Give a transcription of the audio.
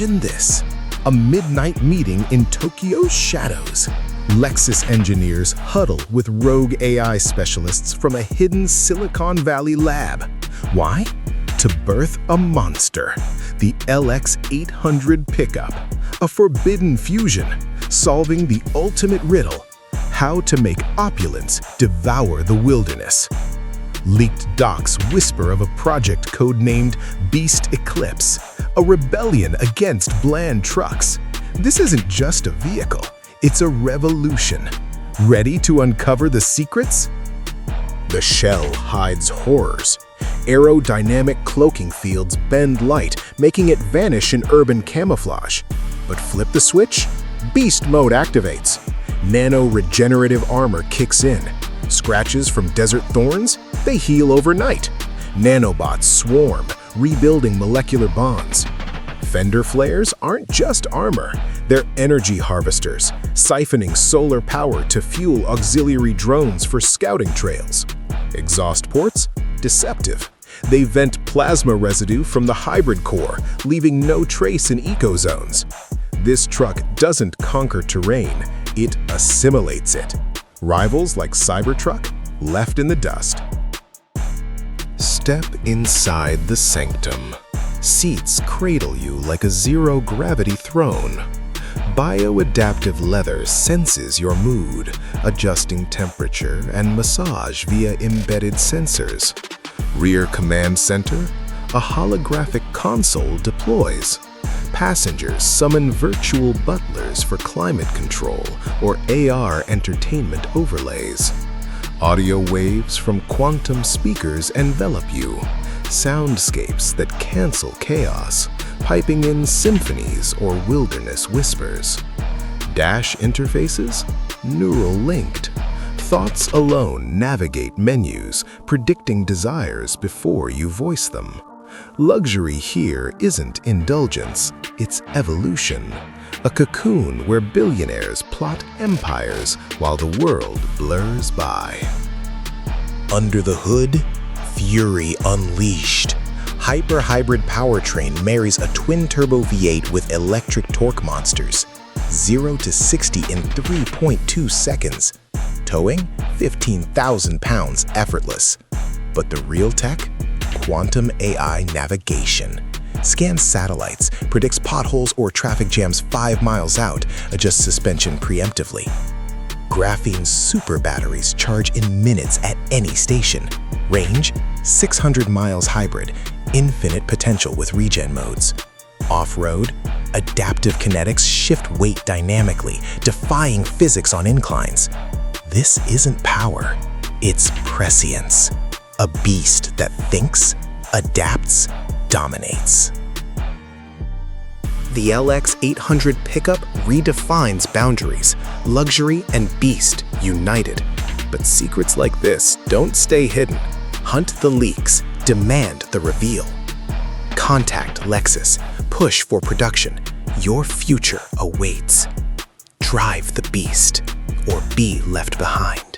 Imagine this, a midnight meeting in Tokyo's shadows. Lexus engineers huddle with rogue AI specialists from a hidden Silicon Valley lab. Why? To birth a monster, the LX800 Pickup, a forbidden fusion, solving the ultimate riddle: how to make opulence devour the wilderness. Leaked docs whisper of a project codenamed Beast Eclipse, a rebellion against bland trucks. This isn't just a vehicle, it's a revolution. Ready to uncover the secrets? The shell hides horrors. Aerodynamic cloaking fields bend light, making it vanish in urban camouflage. But flip the switch, Beast Mode activates. Nano-regenerative armor kicks in. Scratches from desert thorns? They heal overnight. Nanobots swarm, rebuilding molecular bonds. Fender flares aren't just armor, they're energy harvesters, siphoning solar power to fuel auxiliary drones for scouting trails. Exhaust ports? Deceptive. They vent plasma residue from the hybrid core, leaving no trace in ecozones. This truck doesn't conquer terrain, it assimilates it. Rivals like Cybertruck, left in the dust. Step inside the sanctum. Seats cradle you like a zero-gravity throne. Bioadaptive leather senses your mood, adjusting temperature and massage via embedded sensors. Rear command center, a holographic console deploys. Passengers summon virtual butlers for climate control or AR entertainment overlays. Audio waves from quantum speakers envelop you, soundscapes that cancel chaos, piping in symphonies or wilderness whispers. Dash interfaces? Neural linked. Thoughts alone navigate menus, predicting desires before you voice them. Luxury here isn't indulgence, it's evolution. A cocoon where billionaires plot empires while the world blurs by. Under the hood, fury unleashed. Hyper-hybrid powertrain marries a twin-turbo V8 with electric torque monsters. 0 to 60 in 3.2 seconds. Towing? 15,000 pounds effortless. But the real tech? Quantum AI navigation. Scans satellites, predicts potholes or traffic jams 5 miles out, adjusts suspension preemptively. Graphene super batteries charge in minutes at any station. Range? 600 miles hybrid, infinite potential with regen modes. Off-road? Adaptive kinetics shift weight dynamically, defying physics on inclines. This isn't power, it's prescience. A beast that thinks, adapts, dominates. The LX800 Pickup redefines boundaries, luxury and beast united. But secrets like this don't stay hidden. Hunt the leaks, demand the reveal. Contact Lexus, push for production. Your future awaits. Drive the beast, or be left behind.